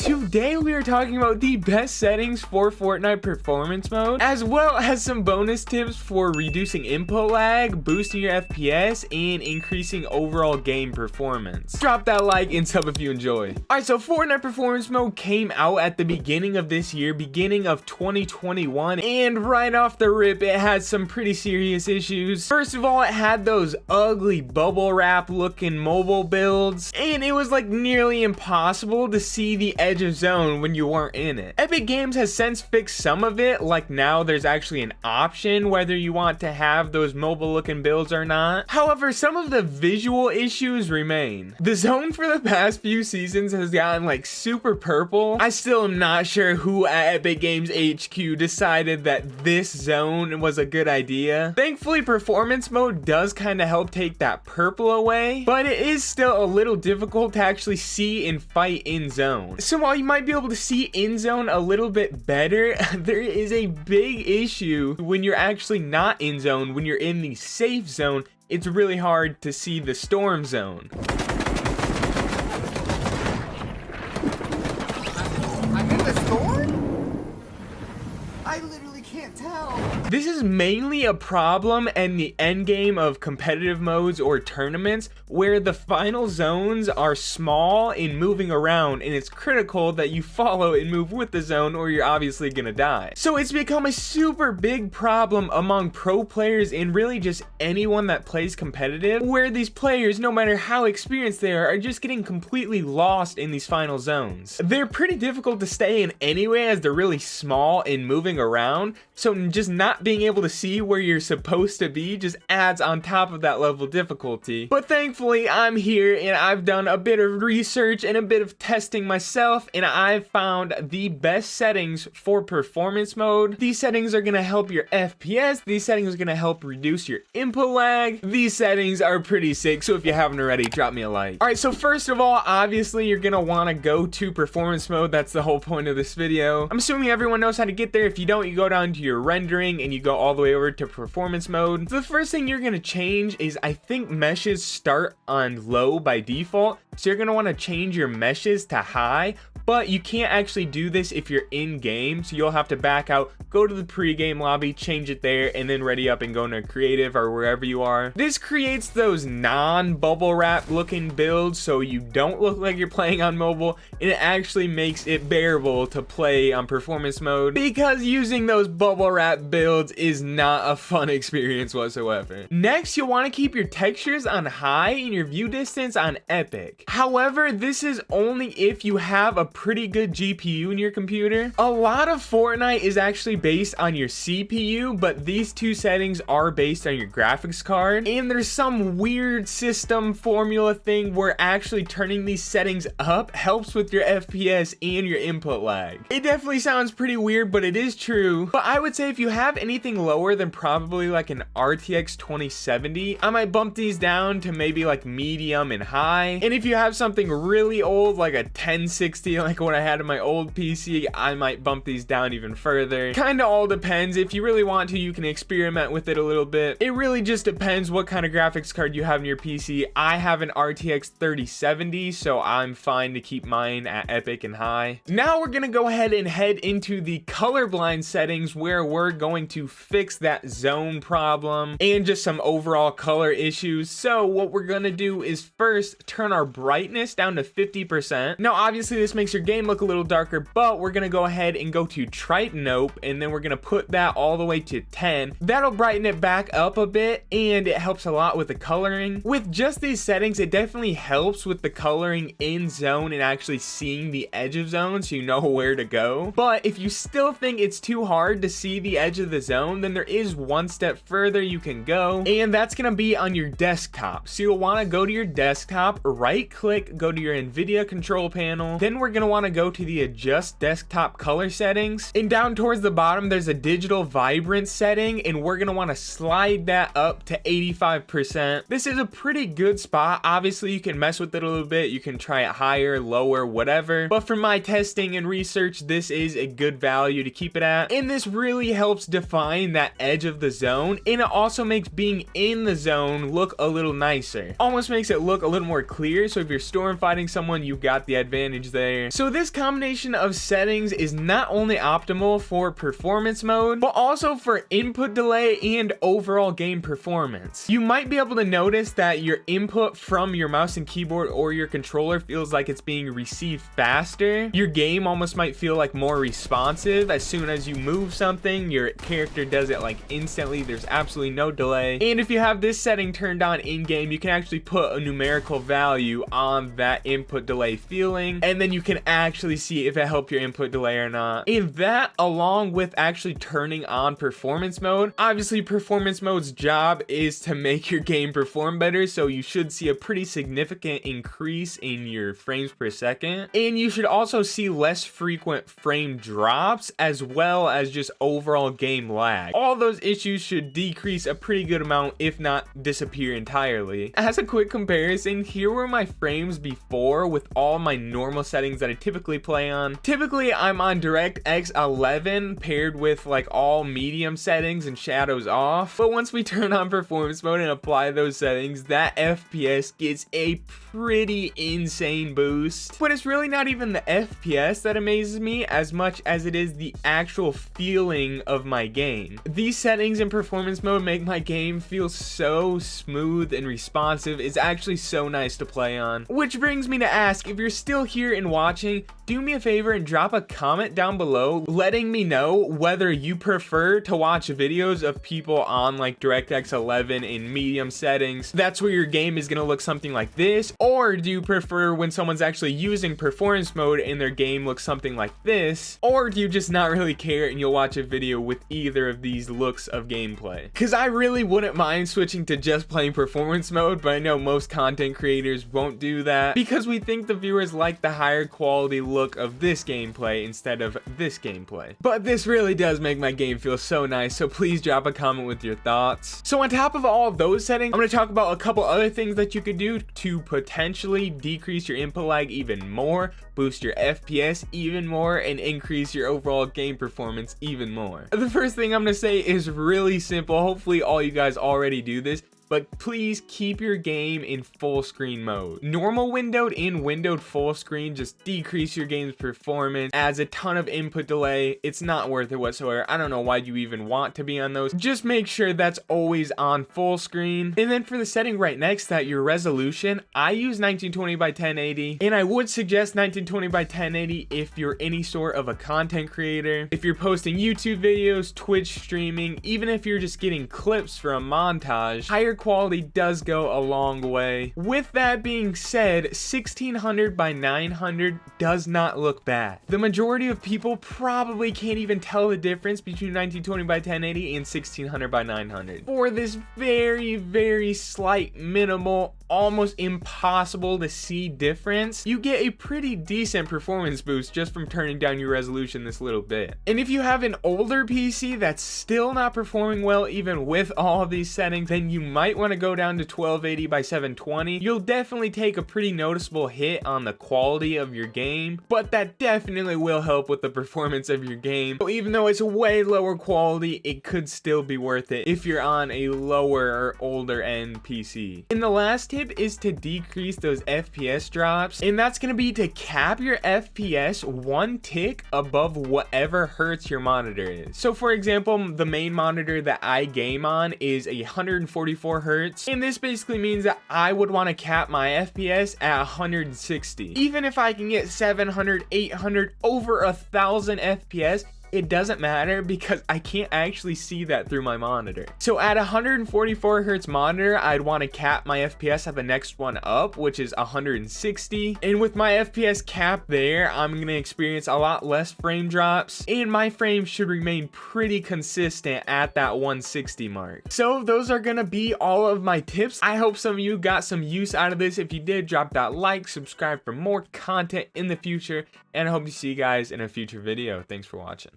today we are talking about the best settings for Fortnite performance mode, as well as some bonus tips for reducing input lag, boosting your FPS, and increasing overall game performance. Drop that like and sub if you enjoy. Alright, so Fortnite performance mode came out at the beginning of this year, beginning of 2021, and right off the rip it had some pretty serious issues. First of all, it had those ugly bubble wrap looking mobile builds, and it was like nearly impossible to see the edge of zone when you weren't in it. Epic Games has since fixed some of it, like now there's actually an option whether you want to have those mobile looking builds or not. However, some of the visual issues remain. The zone for the past few seasons has gotten like super purple. I still am not sure who at Epic Games HQ decided that this zone was a good idea. Thankfully, performance mode does kind of help take that purple away, but it is still a little difficult to actually see and fight in zone. So while you might be able to see in zone a little bit better, there is a big issue when you're actually not in zone. When you're in the safe zone, it's really hard to see the storm zone. I'm in the storm? I literally can't tell. This is mainly a problem in the end game of competitive modes or tournaments where the final zones are small and moving around, and it's critical that you follow and move with the zone or you're obviously gonna die. So it's become a super big problem among pro players and really just anyone that plays competitive, where these players, no matter how experienced they are just getting completely lost in these final zones. They're pretty difficult to stay in anyway as they're really small and moving around, so just not being able to see where you're supposed to be just adds on top of that level of difficulty. But thankfully I'm here and I've done a bit of research and a bit of testing myself, and I've found the best settings for performance mode. These settings are gonna help your FPS, these settings are gonna help reduce your input lag. These settings are pretty sick, so if you haven't already, drop me a like. Alright, so first of all, obviously you're gonna wanna go to performance mode. That's the whole point of this video. I'm assuming everyone knows how to get there. If you don't, you go down to your rendering and you go all the way over to performance mode. So the first thing you're gonna change is, I think meshes start on low by default, so you're gonna want to change your meshes to high, but you can't actually do this if you're in game, so you'll have to back out, go to the pre-game lobby, change it there, and then ready up and go into creative or wherever you are. This creates those non-bubble wrap looking builds so you don't look like you're playing on mobile, and it actually makes it bearable to play on performance mode, because using those bubble wrap builds is not a fun experience whatsoever. Next, you'll want to keep your textures on high and your view distance on epic. However, this is only if you have a pretty good GPU in your computer. A lot of Fortnite is actually based on your CPU, but these two settings are based on your graphics card, and there's some weird system formula thing where actually turning these settings up helps with your FPS and your input lag. It definitely sounds pretty weird, but it is true. But I would say if you have anything lower than probably like an RTX 2070, I might bump these down to maybe like medium and high. And if you have something really old like a 1060 like what I had in my old PC, I might bump these down even further. Kind of all depends. If you really want to, you can experiment with it a little bit. It really just depends what kind of graphics card you have in your PC. I have an RTX 3070, so I'm fine to keep mine at epic and high. Now we're gonna go ahead and head into the colorblind settings, where we're going to fix that zone problem and just some overall color issues. So what we're gonna do is first turn our brightness down to 50%. Now obviously this makes your game look a little darker, but we're gonna go ahead and go to Tritanope, and then we're gonna put that all the way to 10. That'll brighten it back up a bit, and it helps a lot with the coloring. With just these settings, it definitely helps with the coloring in zone and actually seeing the edge of zone so you know where to go. But if you still think it's too hard to see the edge of the zone, then there is one step further you can go, and that's gonna be on your desktop. So you'll want to go to your desktop, right click, go to your NVIDIA control panel, then we're gonna want to go to the adjust desktop color settings, and down towards the bottom there's a digital vibrance setting, and we're gonna want to slide that up to 85%. This is a pretty good spot. Obviously you can mess with it a little bit, you can try it higher, lower, whatever, but for my testing and research, this is a good value to keep it at, and this really helps define that edge of the zone, and it also makes being in the zone look a little nicer. Almost makes it look a little more clear, so if you're storm fighting someone, you got the advantage there. So this combination of settings is not only optimal for performance mode, but also for input delay and overall game performance. You might be able to notice that your input from your mouse and keyboard or your controller feels like it's being received faster. Your game almost might feel like more responsive. As soon as you move something, your character does it like instantly. There's absolutely no delay. And if you have this setting turned on in game, you can actually put a numerical value on that input delay feeling, and then you can actually see if it helped your input delay or not. And that, along with actually turning on performance mode, obviously performance mode's job is to make your game perform better, so you should see a pretty significant increase in your frames per second, and you should also see less frequent frame drops, as well as just overall game lag. All those issues should decrease a pretty good amount, if not disappear entirely. As a quick comparison, here were my frames before with all my normal settings that I typically play on. Typically I'm on DirectX 11 paired with like all medium settings and shadows off, but once we turn on performance mode and apply those settings, that FPS gets a pretty insane boost. But it's really not even the FPS that amazes me as much as it is the actual feeling of my game. These settings in performance mode make my game feel so smooth and responsive. It's actually so nice to play on. Which brings me to ask, if you're still here and watching, do me a favor and drop a comment down below letting me know whether you prefer to watch videos of people on like DirectX 11 in medium settings. That's where your game is going to look something like this. Or do you prefer when someone's actually using performance mode and their game looks something like this? Or do you just not really care and you'll watch a video with either of these looks of gameplay? Because I really wouldn't mind switching to just playing performance mode, but I know most content creators won't do that because we think the viewers like the higher quality look of this gameplay instead of this gameplay. But this really does make my game feel so nice, so please drop a comment with your thoughts. So on top of all of those settings, I'm going to talk about a couple other things that you could do to potentially decrease your input lag even more, boost your FPS even more, and increase your overall game performance even more. The first thing I'm going to say is really simple. Hopefully all you guys already do this, but please keep your game in full screen mode. Normal windowed and windowed full screen just decrease your game's performance, adds a ton of input delay. It's not worth it whatsoever. I don't know why you even want to be on those. Just make sure that's always on full screen. And then for the setting right next, that your resolution, I use 1920 by 1080, and I would suggest 1920 by 1080 if you're any sort of a content creator, if you're posting YouTube videos, Twitch streaming, even if you're just getting clips for a montage. Higher quality does go a long way. With that being said, 1600 by 900 does not look bad. The majority of people probably can't even tell the difference between 1920 by 1080 and 1600 by 900. For this very slight, minimal, almost impossible to see difference, you get a pretty decent performance boost just from turning down your resolution this little bit. And if you have an older PC that's still not performing well even with all of these settings, then you might want to go down to 1280 by 720. You'll definitely take a pretty noticeable hit on the quality of your game, but that definitely will help with the performance of your game. So even though it's way lower quality, it could still be worth it if you're on a lower or older end PC. And the last tip is to decrease those FPS drops, and that's going to be to cap your FPS one tick above whatever hertz your monitor is. So for example, the main monitor that I game on is 144 hertz, and this basically means that I would want to cap my FPS at 160. Even if I can get 700, 800, over 1000 FPS, it doesn't matter because I can't actually see that through my monitor. So at 144 hertz monitor, I'd want to cap my FPS at the next one up, which is 160. And with my FPS cap there, I'm going to experience a lot less frame drops, and my frames should remain pretty consistent at that 160 mark. So those are going to be all of my tips. I hope some of you got some use out of this. If you did, drop that like, subscribe for more content in the future, and I hope to see you guys in a future video. Thanks for watching.